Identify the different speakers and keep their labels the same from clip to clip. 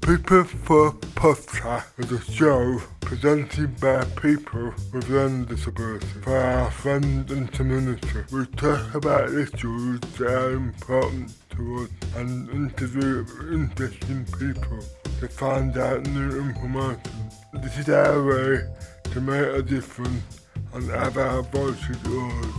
Speaker 1: People for Podcast is a show presented by people with learning disabilities for our friends and community. We talk about issues that are important to us and interview interesting people to find out new information. This is our way to make a difference and have our voices heard.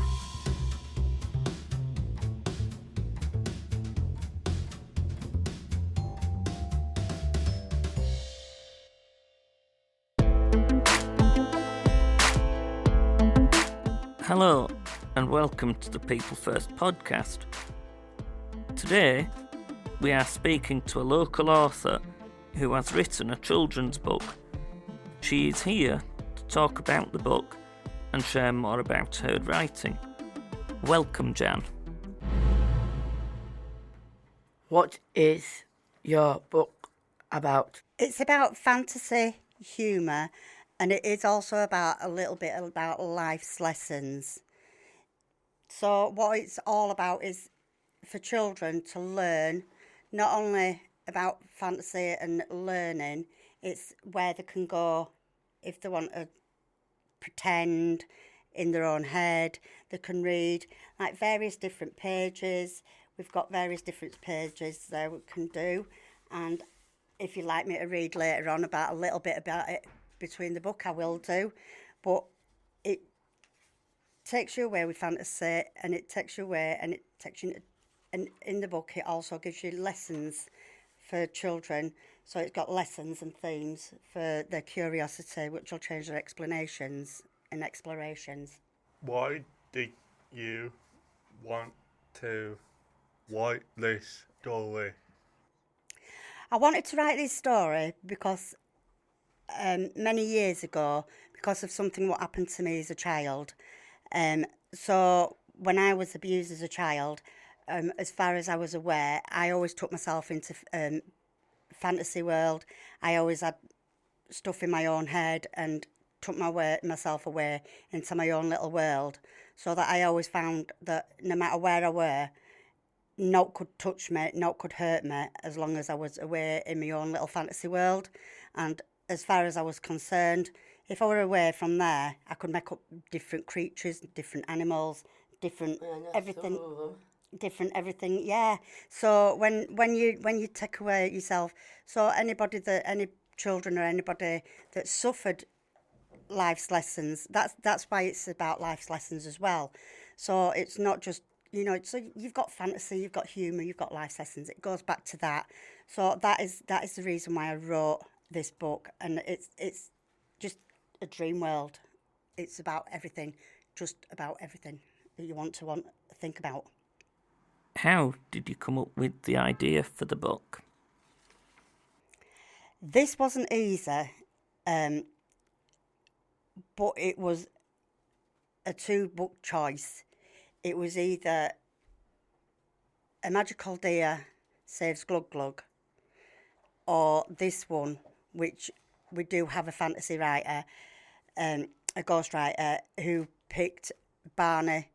Speaker 2: Hello and welcome to the People First podcast. Today we are speaking to a local author who has written a children's book. She is here to talk about the book and share more about her writing. Welcome, Jan.
Speaker 3: What is your book about?
Speaker 4: It's about fantasy, humour, and it is also about a little bit about life's lessons. So what it's all about is for children to learn not only about fantasy and learning, it's where they can go if they want to pretend in their own head. They can read like various different pages. We've got various different pages there we can do. And if you'd like me to read later on about a little bit about it, between the book I will do, but it takes you away with fantasy and it takes you away and it takes you, and in the book it also gives you lessons for children, so it's got lessons and themes for their curiosity which will change their explanations and explorations.
Speaker 1: Why did you want to write this story?
Speaker 4: I wanted to write this story because many years ago, because of something what happened to me as a child. So when I was abused as a child, as far as I was aware, I always took myself into fantasy world. I always had stuff in my own head and took myself away into my own little world, so that I always found that no matter where I were, naught could touch me, naught could hurt me, as long as I was away in my own little fantasy world. And as far as I was concerned, if I were away from there, I could make up different creatures, different animals, different everything, different everything. Yeah. So when you take away yourself, so any children or anybody that suffered life's lessons, that's why it's about life's lessons as well. So it's not just, so you've got fantasy, you've got humour, you've got life lessons. It goes back to that. So that is the reason why I wrote this book, and it's just a dream world. It's about everything, just about everything that you want to think about.
Speaker 2: How did you come up with the idea for the book?
Speaker 4: This wasn't easy, but it was a two-book choice. It was either A Magical Deer Saves Glug Glug, or this one, which we do have a fantasy writer, a ghostwriter, who picked Barney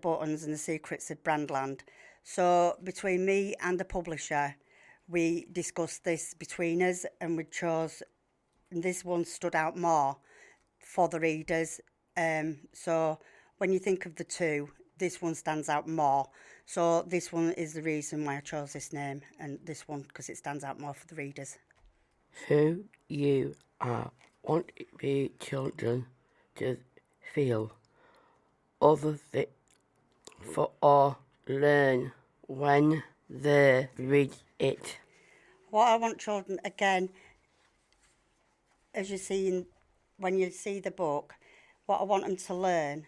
Speaker 4: Buttons and the Secrets of Brandeland. So between me and the publisher, we discussed this between us, and we chose this one stood out more for the readers. So when you think of the two, this one stands out more. So this one is the reason why I chose this name, and this one because it stands out more for the readers.
Speaker 3: Who you are want the children to feel, other things for or learn when they read it.
Speaker 4: What I want children, again, as you see when you see the book, what I want them to learn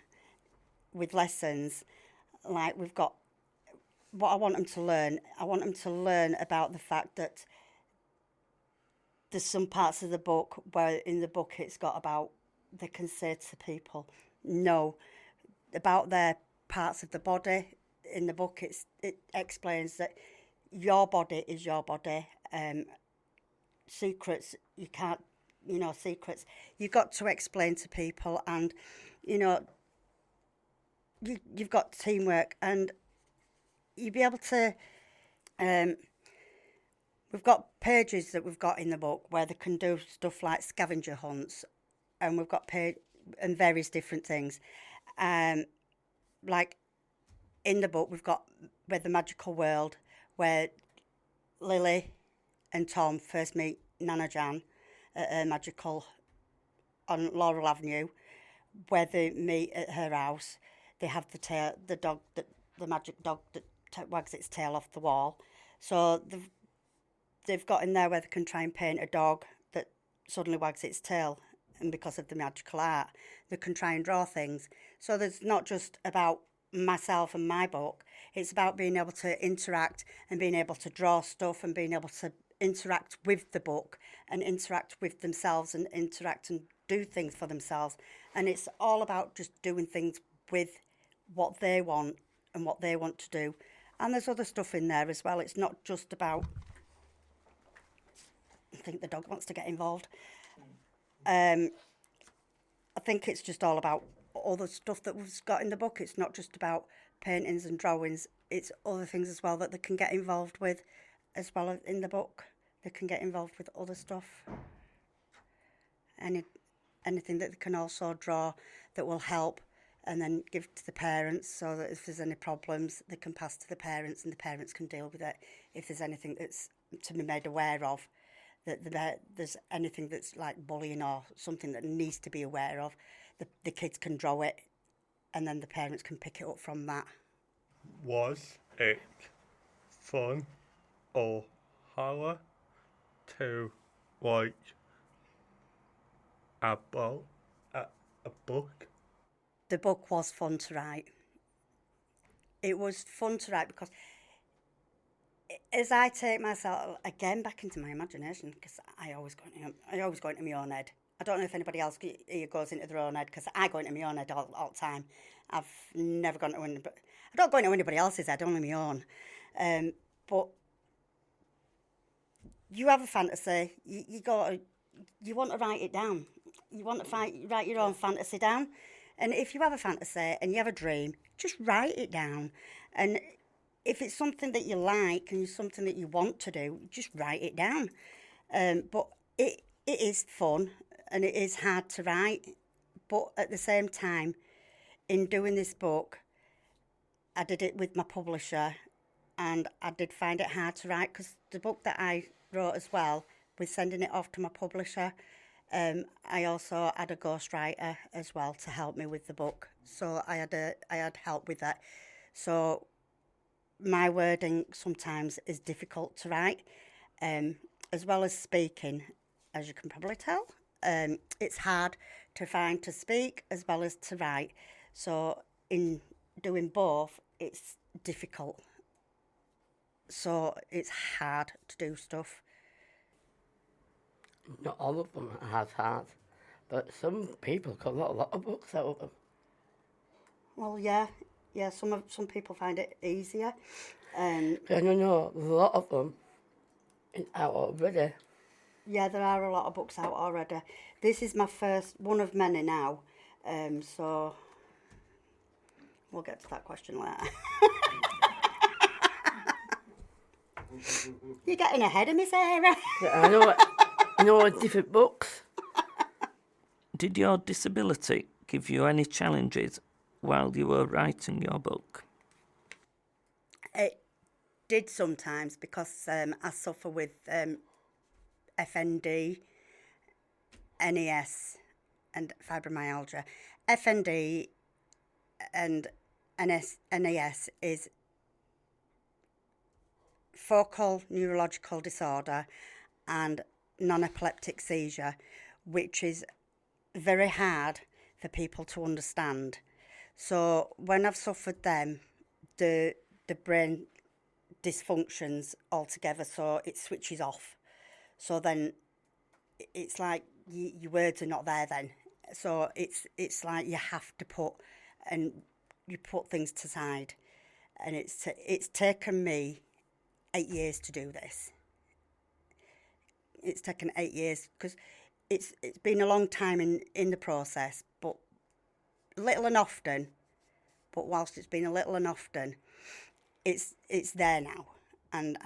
Speaker 4: with lessons, like we've got, what I want them to learn about the fact that there's some parts of the book where in the book it's got about, they can say to people, no, about their parts of the body. In the book it explains that your body is your body. Secrets, you can't, secrets, you've got to explain to people, and, you've got teamwork, and you'll be able to we've got pages that we've got in the book where they can do stuff like scavenger hunts, and we've got and various different things. Like in the book, we've got where the magical world, where Lily and Tom first meet Nana Jan at her magical on Laurel Avenue, where they meet at her house. They have the magic dog that wags its tail off the wall. So they've got in there where they can try and paint a dog that suddenly wags its tail, and because of the magical art, they can try and draw things. So there's not just about myself and my book, it's about being able to interact and being able to draw stuff and being able to interact with the book and interact with themselves and interact and do things for themselves. And it's all about just doing things with what they want and what they want to do. And there's other stuff in there as well. It's not just about, I think the dog wants to get involved. I think it's just all about all the stuff that we've got in the book. It's not just about paintings and drawings. It's other things as well that they can get involved with as well as in the book. They can get involved with other stuff. Anything that they can also draw that will help and then give to the parents, so that if there's any problems, they can pass to the parents and the parents can deal with it. If there's anything that's to be made aware of, that there's anything that's like bullying or something that needs to be aware of, the kids can draw it and then the parents can pick it up from that.
Speaker 5: Was it fun or horror to write about a book?
Speaker 4: The book was fun to write. It was fun to write because as I take myself again back into my imagination, because I always go into my own head. I don't know if anybody else here goes into their own head, because I go into my own head all the time. I've never gone to anybody. I don't go into anybody else's head, only my own. But you have a fantasy. You want to write it down. You want to write your own fantasy down. And if you have a fantasy and you have a dream, just write it down. And if it's something that you like and something that you want to do, just write it down. But it is fun and it is hard to write. But at the same time, in doing this book, I did it with my publisher and I did find it hard to write because the book that I wrote as well, with sending it off to my publisher, I also had a ghostwriter as well to help me with the book. So I had help with that. So my wording sometimes is difficult to write, as well as speaking, as you can probably tell. It's hard to find to speak as well as to write. So in doing both, it's difficult. So it's hard to do stuff.
Speaker 3: Not all of them are hard, but some people got a lot of books out of them.
Speaker 4: Well, yeah. Some people find it easier.
Speaker 3: I don't know, a lot of them out already.
Speaker 4: Yeah, there are a lot of books out already. This is my first one of many now, so we'll get to that question later. You're getting ahead of me, Sarah.
Speaker 3: Yeah, I know different books.
Speaker 2: Did your disability give you any challenges while you were writing your book?
Speaker 4: It did sometimes because I suffer with FND, NES and fibromyalgia. FND and NES is focal neurological disorder and non-epileptic seizure, which is very hard for people to understand. So when I've suffered them, the brain dysfunctions altogether, so it switches off. So then it's like your words are not there then. So it's like you have to put things to side. And it's taken me 8 years to do this. It's taken 8 years because it's been a long time in the process, but little and often. But whilst it's been a little and often, it's there now, and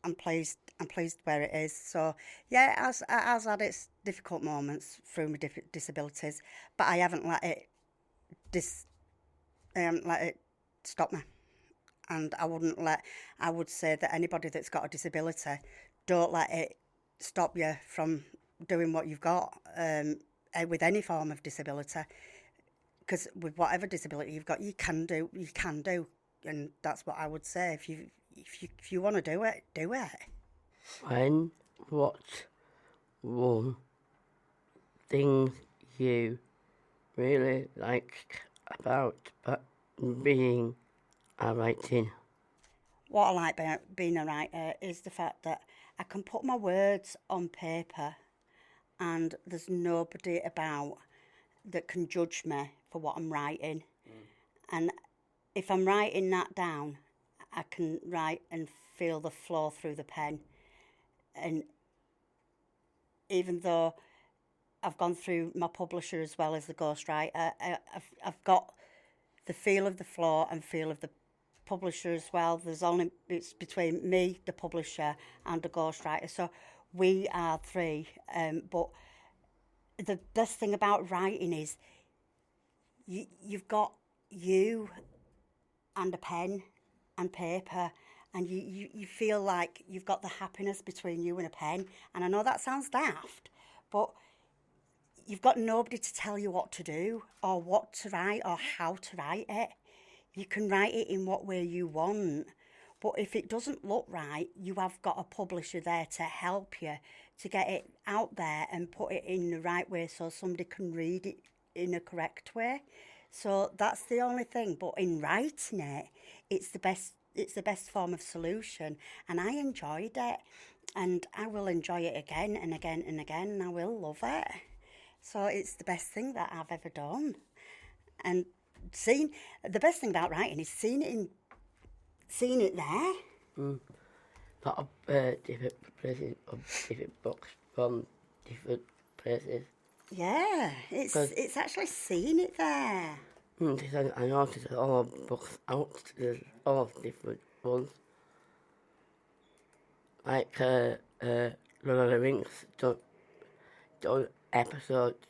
Speaker 4: I'm pleased I'm pleased where it is. So, yeah, it has had its difficult moments through my disabilities, but I haven't let it stop me. And I would say that anybody that's got a disability, don't let it stop you from doing what you've got with any form of disability. Because with whatever disability you've got, you can do, and that's what I would say. If you want to do it, do it.
Speaker 3: What's one thing you really like about being a writing?
Speaker 4: What I like about being a writer is the fact that I can put my words on paper and there's nobody about that can judge me for what I'm writing. And if I'm writing that down, I can write and feel the flow through the pen. And even though I've gone through my publisher as well as the ghostwriter, I've got the feel of the flow and feel of the publisher as well. It's between me, the publisher, and the ghostwriter. So we are three. But the best thing about writing is you've got you and a pen and paper, and you feel like you've got the happiness between you and a pen. And I know that sounds daft, but you've got nobody to tell you what to do or what to write or how to write it. You can write it in what way you want, but if it doesn't look right, you have got a publisher there to help you to get it out there and put it in the right way so somebody can read it in a correct way. So that's the only thing. But in writing it, it's the best form of solution, and I enjoyed it, and I will enjoy it again and again and again, and I will love it. So it's the best thing that I've ever done. And the best thing about writing is seeing it there.
Speaker 3: A lot of different places, of different books from different places.
Speaker 4: Yeah, it's actually seeing it there.
Speaker 3: Because I noticed all books out, there's all different ones. Like Lord of the Rings, done episodes,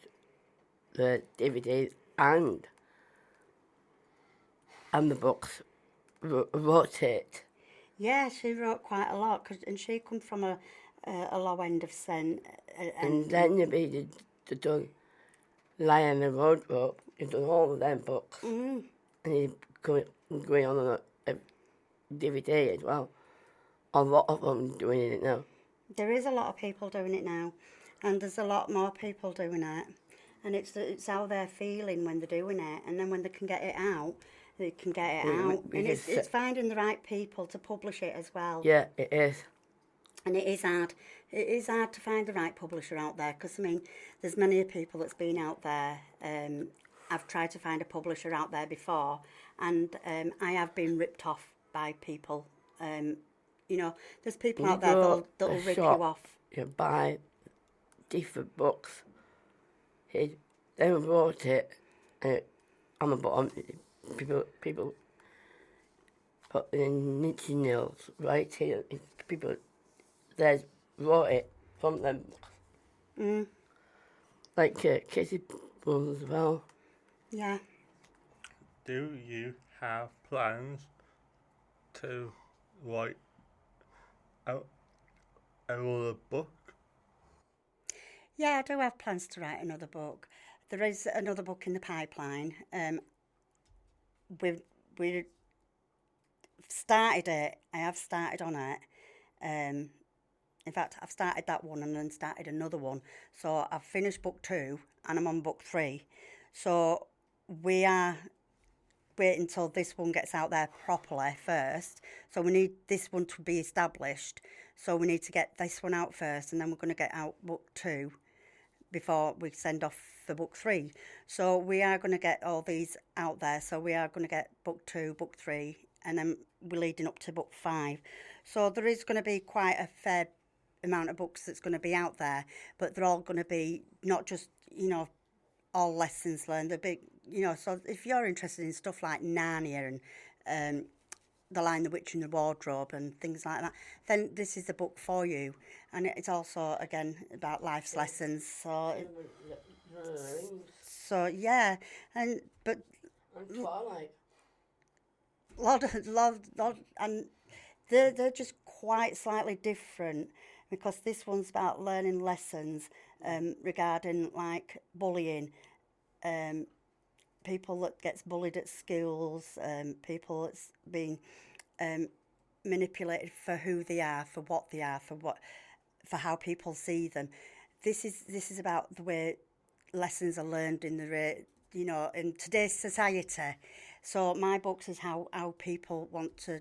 Speaker 3: the DVDs, and the books wrote it.
Speaker 4: Yeah, she wrote quite a lot, and she come from a low end of scent.
Speaker 3: And then you done Lion and Roadrope, you've done all of them books. And you're going on a DVD as well. A lot of them doing it now.
Speaker 4: There is a lot of people doing it now, and there's a lot more people doing it. And it's how they're feeling when they're doing it, and then when they can get it out, they can get it out. And it's finding the right people to publish it as well.
Speaker 3: Yeah, it is.
Speaker 4: And it is hard. It is hard to find the right publisher out there, because, I mean, there's many people that's been out there. I've tried to find a publisher out there before, and I have been ripped off by people. You know, there's people out there that'll rip you off.
Speaker 3: You buy different books. They wrote it, and on the bottom, people put in knitting nails right here. People that wrote it from them books. Like Casey Bones as well.
Speaker 4: Yeah.
Speaker 5: Do you have plans to write another book?
Speaker 4: Yeah, I do have plans to write another book. There is another book in the pipeline. We started it. I have started on it. In fact, I've started that one and then started another one. So I've finished book 2 and I'm on book 3. So we are waiting until this one gets out there properly first. So we need this one to be established. So we need to get this one out first, and then we're going to get out book 2 before we send off for book 3. So we are going to get all these out there. So we are going to get book 2, book 3, and then we're leading up to book 5. So there is going to be quite a fair amount of books that's going to be out there, but they're all going to be not just, you know, all lessons learned. They're big, you know, so if you're interested in stuff like Narnia and The Lion, the Witch and the Wardrobe and things like that, then this is the book for you. And it's also, again, about life's lessons. So yeah, but
Speaker 3: And Twilight.
Speaker 4: lot, and they're just quite slightly different, because this one's about learning lessons regarding like bullying, people that gets bullied at schools, people that's being manipulated for who they are, for what they are, for how people see them. This is about the way lessons are learned in in today's society. So my books is how people want to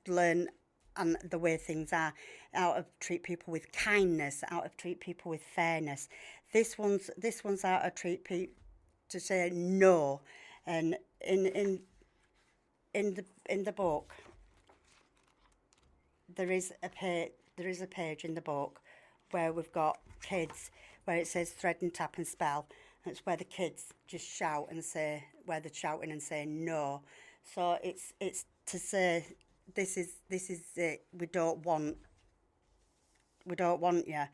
Speaker 4: learn and the way things are, how to treat people with kindness, how to treat people with fairness. This one's how to treat people, to say no. And in the book there is a page in the book where we've got kids, where it says thread and tap and spell, and it's where the kids just shout and say, where they're shouting and saying no. So it's to say, this is it. We don't want you.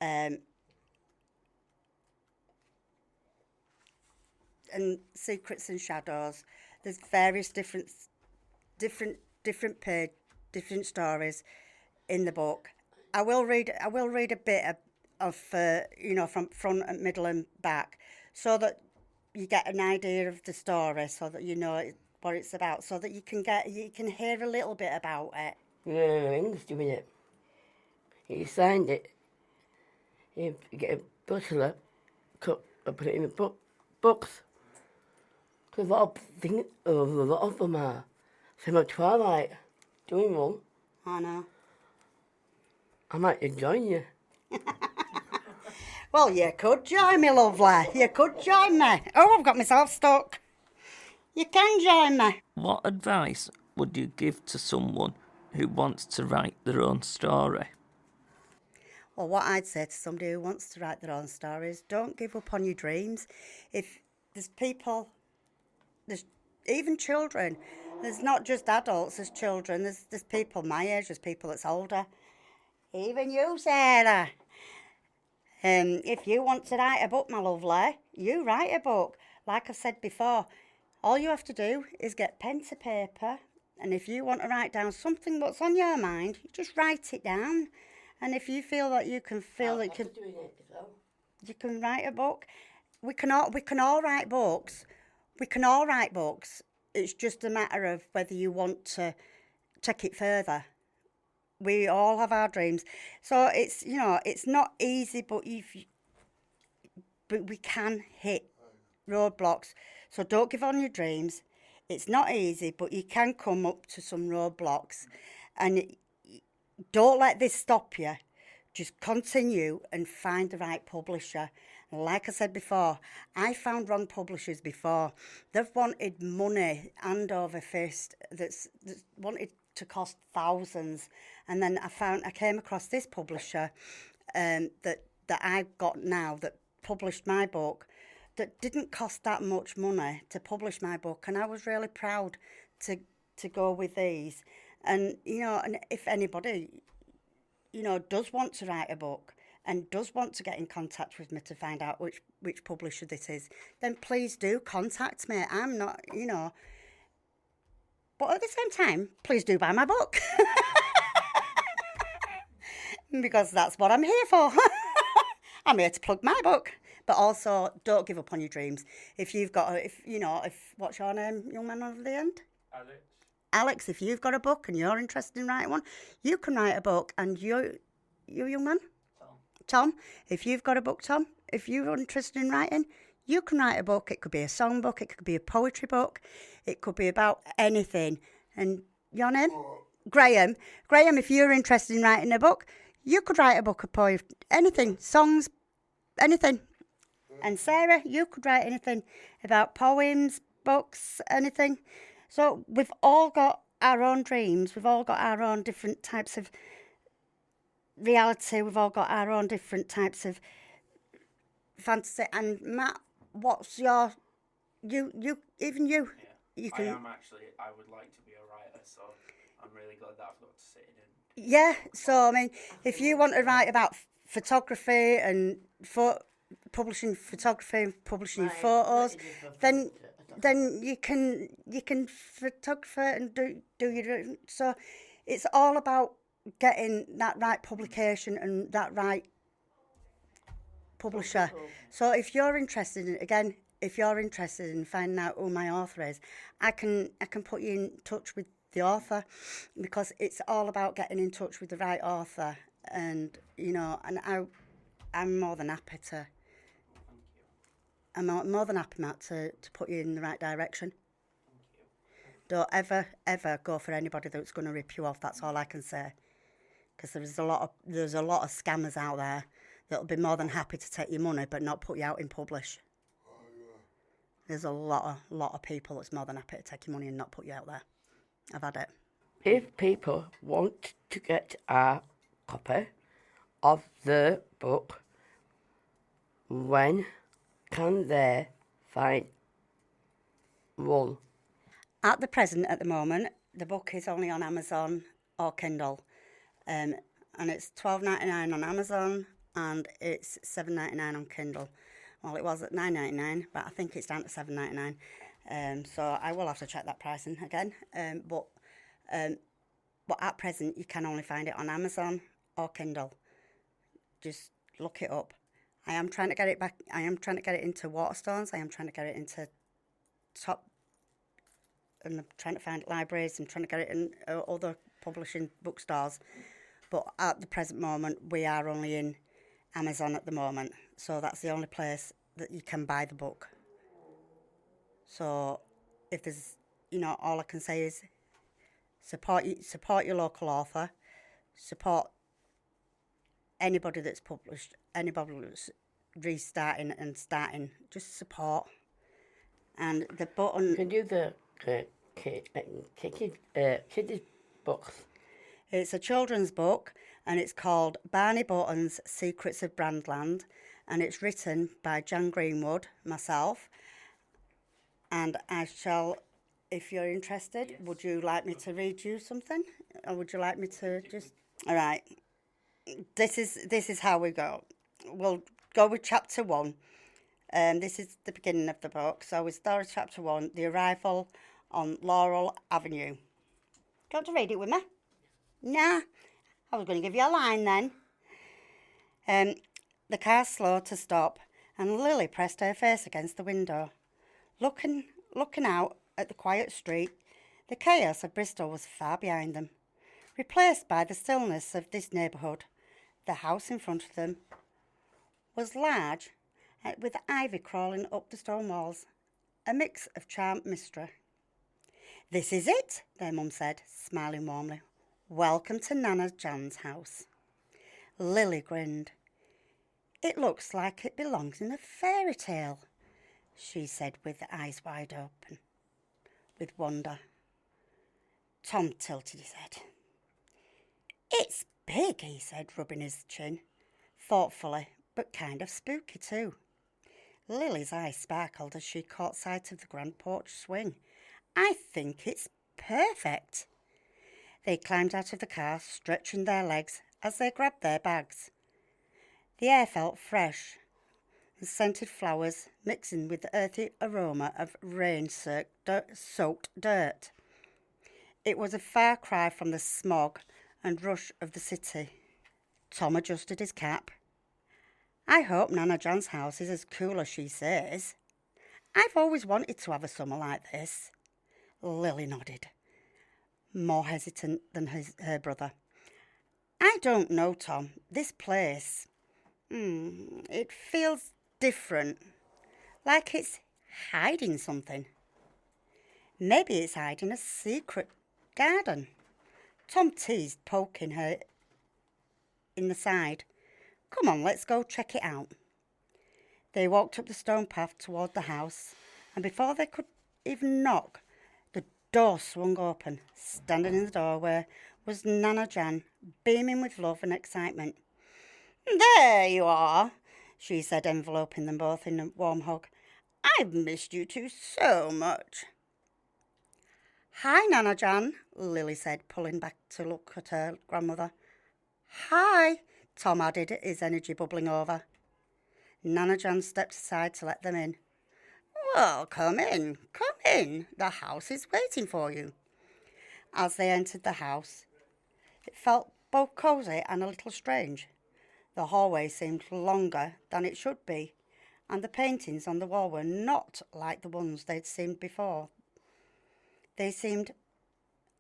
Speaker 4: And Secrets and Shadows. There's various different stories in the book. I will read a bit of from front, middle, and back, so that you get an idea of the story, so that you know what it's about, so that you can hear a little bit about it.
Speaker 3: Yeah, Rings doing it. He signed it. He get a butler, cut and put it in the books. Because a lot of them are. Same like Twilight, doing one.
Speaker 4: I know.
Speaker 3: I might join you.
Speaker 4: Well, you could join me, lovely. You could join me. Oh, I've got myself stuck. You can join me.
Speaker 2: What advice would you give to someone who wants to write their own story?
Speaker 4: Well, what I'd say to somebody who wants to write their own story is, don't give up on your dreams. If there's people, there's even children. There's not just adults, there's children. There's people my age, there's people that's older. Even you, Sarah. If you want to write a book, my lovely, you write a book. Like I said before, all you have to do is get pen to paper, and if you want to write down something that's on your mind, you just write it down. And if you feel that you can you can write a book. We can all write books. We can all write books. It's just a matter of whether you want to take it further. We all have our dreams. So it's not easy, but we can hit roadblocks. So don't give on your dreams. It's not easy, but you can come up to some roadblocks. And don't let this stop you. Just continue and find the right publisher. Like I said before, I found wrong publishers before. They've wanted money hand over fist that's wanted to cost thousands. And then I came across this publisher that I've got now that published my book, that didn't cost that much money to publish my book, and I was really proud to go with these. And and if anybody does want to write a book and does want to get in contact with me to find out which publisher this is, then please do contact me. I'm not, but at the same time, please do buy my book. Because that's what I'm here for. I'm here to plug my book. But also, don't give up on your dreams. If what's your name, young man over the end? Alex, if you've got a book and you're interested in writing one, you can write a book. And you young man? Tom, if you've got a book, Tom, if you're interested in writing, you can write a book. It could be a song book, it could be a poetry book, it could be about anything. And your name? Graham. Graham, if you're interested in writing a book, you could write a book of poetry, anything, songs, anything. And Sarah, you could write anything about poems, books, anything. So we've all got our own dreams. We've all got our own different types of reality. We've all got our own different types of fantasy. And Matt, what's your, you? you can.
Speaker 6: I would like to be a writer, so I'm really glad that I've got to sit in.
Speaker 4: Yeah, so I mean, if you want to write about photography and publishing photography and publishing photos, then you can photograph it and do your. So it's all about getting that right publication and that right publisher. So if you're interested in finding out who my author is, I can put you in touch with the author, because it's all about getting in touch with the right author, and I'm more than happy to. I'm more than happy, Matt, to put you in the right direction. Don't ever go for anybody that's going to rip you off. That's all I can say, because there's a lot of scammers out there that'll be more than happy to take your money but not put you out in publish. There's a lot of people that's more than happy to take your money and not put you out there. I've had it.
Speaker 3: If people want to get a copy of the book, when can they find one?
Speaker 4: At the moment, the book is only on Amazon or Kindle, and it's $12.99 on Amazon and it's $7.99 on Kindle. Well, it was at $9.99, but I think it's down to $7.99. So I will have to check that pricing again. But at present, you can only find it on Amazon or Kindle. Just look it up. I am trying to get it back. I am trying to get it into Waterstones. I am trying to get it into and I'm trying to find libraries. I'm trying to get it in other publishing bookstores. But at the present moment, we are only in Amazon at the moment. So that's the only place that you can buy the book. So if there's, all I can say is support your local author, support anybody that's published, anybody that's restarting and starting, just support. And the button...
Speaker 3: You can do the kids' books.
Speaker 4: It's a children's book, and it's called Barney Buttons, Secrets of Brandeland, and it's written by Jan Greenwood, myself, and I shall, if you're interested, yes. Would you like me to read you something, or would you like me to just... All right, this is how we go. We'll go with chapter 1. This is the beginning of the book. So we start with chapter 1, the arrival on Laurel Avenue. Do you want to read it with me? Nah, I was going to give you a line then. The car slowed to stop, and Lily pressed her face against the window. Looking out at the quiet street, the chaos of Bristol was far behind them, replaced by the stillness of this neighbourhood. The house in front of them was large, with ivy crawling up the stone walls, a mix of charm and mystery. "This is it," their mum said, smiling warmly. "Welcome to Nana Jan's house." Lily grinned. "It looks like it belongs in a fairy tale," she said with eyes wide open, with wonder. Tom tilted his head. "It's big," he said, rubbing his chin, thoughtfully, but kind of spooky too. Lily's eyes sparkled as she caught sight of the grand porch swing. "I think it's perfect." They climbed out of the car, stretching their legs as they grabbed their bags. The air felt fresh, and scented flowers mixing with the earthy aroma of rain-soaked dirt. It was a far cry from the smog and rush of the city. Tom adjusted his cap. "I hope Nana Jan's house is as cool as she says. I've always wanted to have a summer like this." Lily nodded, more hesitant than her brother. "I don't know, Tom. This place, it feels different, like it's hiding something. Maybe it's hiding a secret garden." Tom teased, poking her in the side. "Come on, let's go check it out." They walked up the stone path toward the house, and before they could even knock, the door swung open. Standing in the doorway was Nana Jan, beaming with love and excitement. "There you are," she said, enveloping them both in a warm hug. "I've missed you two so much." Hi, Nana Jan, Lily said, pulling back to look at her grandmother. Hi, Tom added, his energy bubbling over. Nana Jan stepped aside to let them in. Well, come in. The house is waiting for you. As they entered the house, it felt both cosy and a little strange. The hallway seemed longer than it should be, and the paintings on the wall were not like the ones they'd seen before. They seemed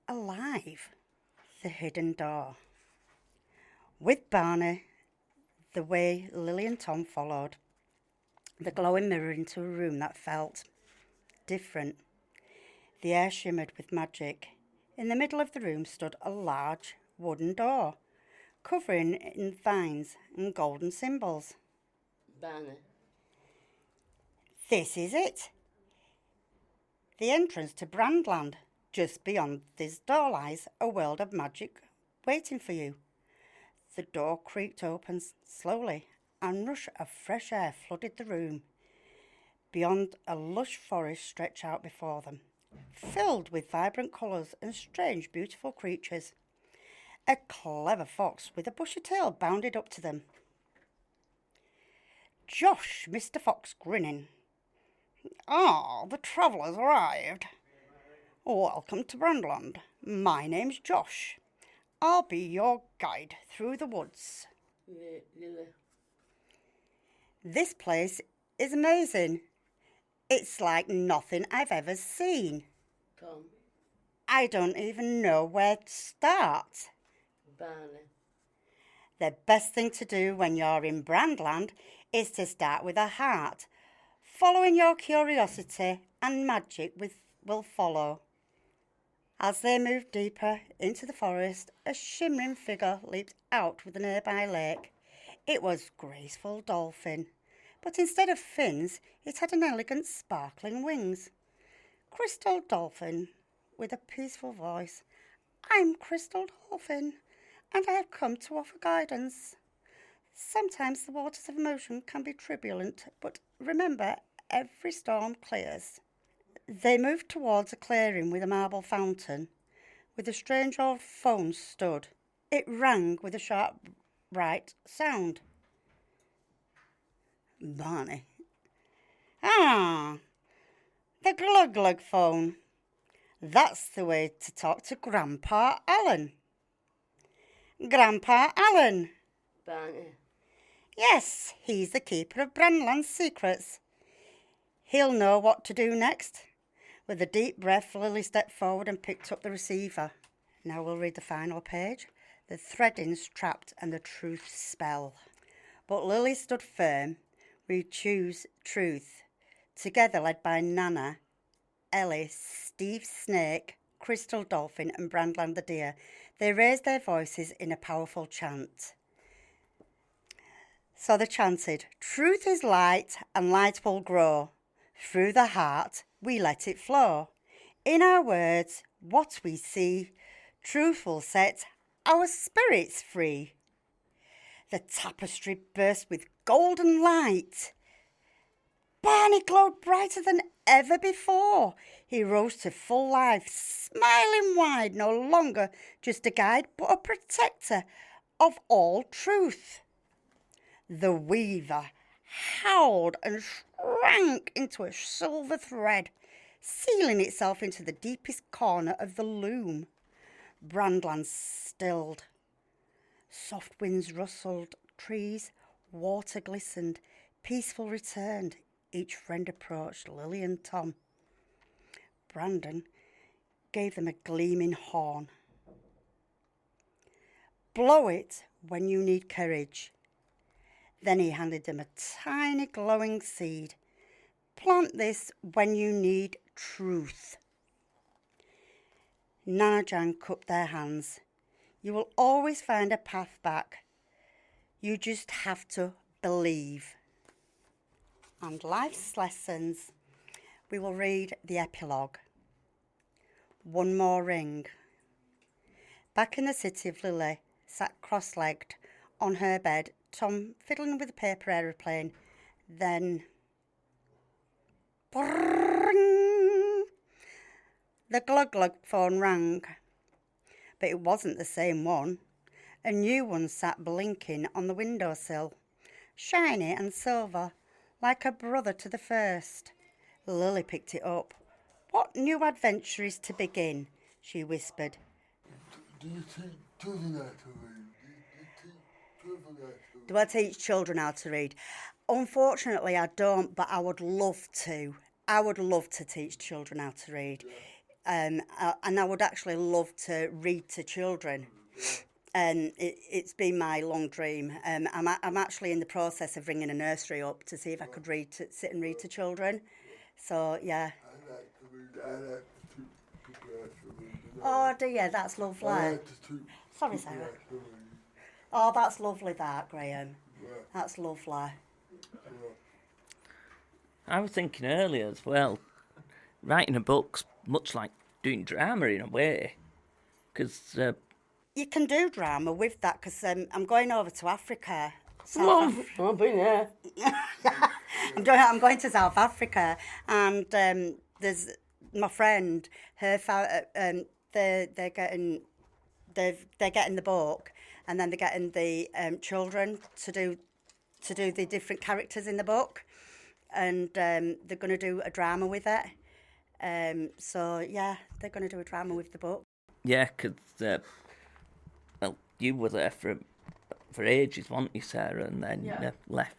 Speaker 4: alive. The hidden door. With Barney, the way Lily and Tom followed, the glowing mirror into a room that felt different. The air shimmered with magic. In the middle of the room stood a large wooden door, covering in vines and golden symbols.
Speaker 3: Barney.
Speaker 4: This is it. The entrance to Brandeland. Just beyond this door lies a world of magic waiting for you. The door creaked open slowly, and a rush of fresh air flooded the room. Beyond, a lush forest stretched out before them, filled with vibrant colours and strange, beautiful creatures. A clever fox with a bushy tail bounded up to them. Josh, Mr. Fox, grinning. The travellers arrived. Welcome to Brandeland. My name's Josh. I'll be your guide through the woods.
Speaker 3: Lily.
Speaker 4: This place is amazing. It's like nothing I've ever seen.
Speaker 3: Tom.
Speaker 4: I don't even know where to start.
Speaker 3: Barney.
Speaker 4: The best thing to do when you're in Brandeland is to start with a heart. Following your curiosity and magic will follow. As they moved deeper into the forest, a shimmering figure leaped out with a nearby lake. It was graceful dolphin, but instead of fins, it had an elegant sparkling wings. Crystal Dolphin, with a peaceful voice. I'm Crystal Dolphin, and I have come to offer guidance. Sometimes the waters of emotion can be turbulent, but remember, every storm clears. They moved towards a clearing with a marble fountain, where a strange old phone stood. It rang with a sharp, bright sound. Barney. The glug-glug phone. That's the way to talk to Grandpa Allen. Grandpa Allen.
Speaker 3: Barney.
Speaker 4: Yes, he's the keeper of Brandeland's secrets. He'll know what to do next. With a deep breath, Lily stepped forward and picked up the receiver. Now we'll read the final page. The threadings trapped and the truth spell. But Lily stood firm. We choose truth. Together led by Nana, Ellie, Steve Snake, Crystal Dolphin and Brandeland the Deer, they raised their voices in a powerful chant. So they chanted, truth is light and light will grow. Through the heart we let it flow. In our words, what we see, truth will set our spirits free. The tapestry burst with golden light. Barney glowed brighter than ever before. He rose to full life, smiling wide, no longer just a guide, but a protector of all truth. The weaver howled and shrank into a silver thread, sealing itself into the deepest corner of the loom. Brandeland stilled. Soft winds rustled trees, water glistened, peaceful returned. Each friend approached Lily and Tom. Brandon gave them a gleaming horn. Blow it when you need courage. Then he handed them a tiny glowing seed. Plant this when you need truth. Nana Jan cupped their hands. You will always find a path back. You just have to believe. And life's lessons. We will read the epilogue. One more ring. Back in the city of Lily, sat cross-legged on her bed, Tom fiddling with a paper aeroplane. Then, brrrring, The glug-glug phone rang, but it wasn't the same one. A new one sat blinking on the windowsill, shiny and silver, like a brother to the first. Lily picked it up. "What new adventure is to begin?" she whispered.
Speaker 1: Do you teach children how to read? Do you teach children how to read?
Speaker 4: Do I teach children how to read? Unfortunately, I don't, but I would love to. I would love to teach children how to read. And I would actually love to read to children. And it's been my long dream. I'm actually in the process of ringing a nursery up to see if I could sit and read to children. So, yeah.
Speaker 1: I like to read. I like to teach people how to read.
Speaker 4: Oh, dear, that's lovely.
Speaker 1: I like to teach
Speaker 4: Sorry,
Speaker 1: people
Speaker 4: Sarah.
Speaker 1: how to read.
Speaker 4: Oh, that's lovely, that, Graham.
Speaker 1: Yeah.
Speaker 4: That's lovely.
Speaker 2: I was thinking earlier as well, writing a book's much like doing drama in a way. Because,
Speaker 4: You can do drama with that because I'm going over to Africa.
Speaker 3: I've been there.
Speaker 4: I'm going to South Africa, and there's my friend. They're getting the book, and then they're getting the children to do the different characters in the book, and they're going to do a drama with it. So yeah, they're going to do a drama with the book.
Speaker 2: yeah, because, well, you were there for ages, weren't you, Sarah, and then left.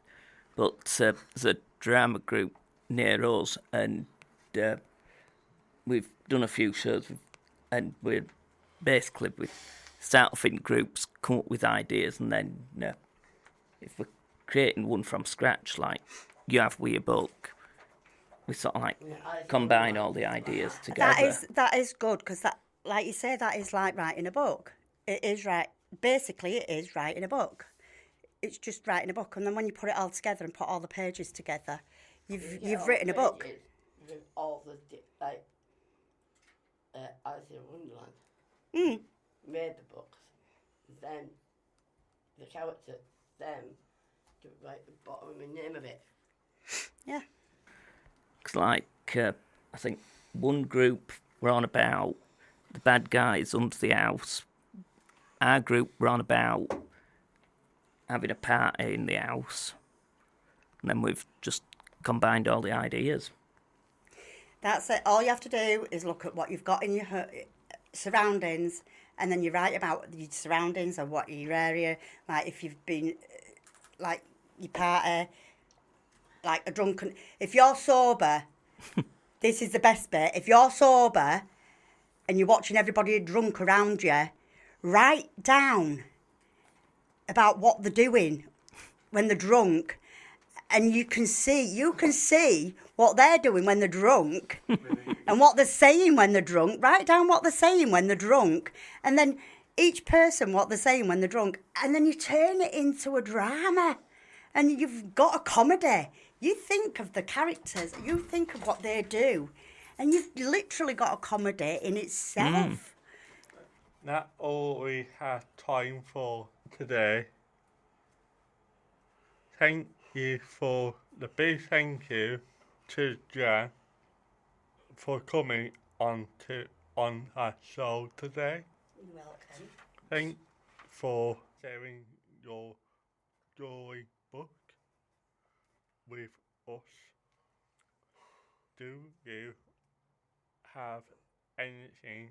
Speaker 2: But there's a drama group near us, and we've done a few shows, and we're basically, we start off in groups, come up with ideas, and then if we're creating one from scratch, like you have with your book, we sort of like combine all the ideas together.
Speaker 4: That is good because that, like you say, that is like writing a book. It is right. Basically, it is writing a book. It's just writing a book, and then when you put it all together and put all the pages together, you've written a book.
Speaker 3: With all the Alice in Wonderland. Made the books. Then the character, them, to write the bottom and the name of it.
Speaker 4: Yeah.
Speaker 2: It's like, I think one group were on about the bad guys under the house. Our group were on about having a party in the house. And then we've just combined all the ideas.
Speaker 4: That's it. All you have to do is look at what you've got in your surroundings, and then you write about your surroundings and what your area, like if you've been, like your party, like a drunken. If you're sober, this is the best bit. If you're sober and you're watching everybody drunk around you, write down about what they're doing when they're drunk, and you can see what they're doing when they're drunk and what they're saying when they're drunk. Write down what they're saying when they're drunk, and then each person what they're saying when they're drunk, and then you turn it into a drama, and you've got a comedy. You think of the characters, you think of what they do, and you've literally got a comedy in itself.
Speaker 5: That's all we have time for today. Thank you for the big thank you to Jan for coming on our show today.
Speaker 4: You're welcome.
Speaker 5: Thanks for sharing your story book with us. Do you have anything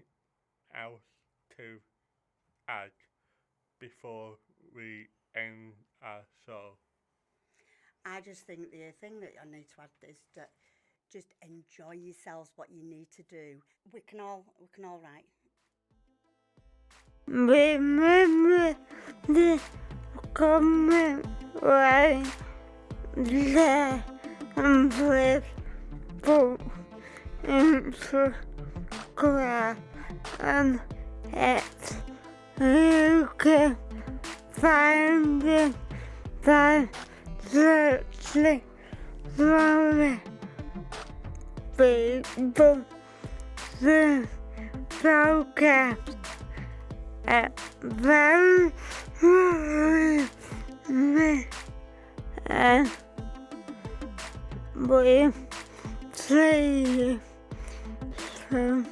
Speaker 5: else to add before we end our show?
Speaker 4: I just think the thing that I need to add is that just enjoy yourselves, what you need to do. We can all write.
Speaker 7: Remember the comment right there and please put in subscribe and hit. You can find it by searching for people the podcast at very and we see you soon.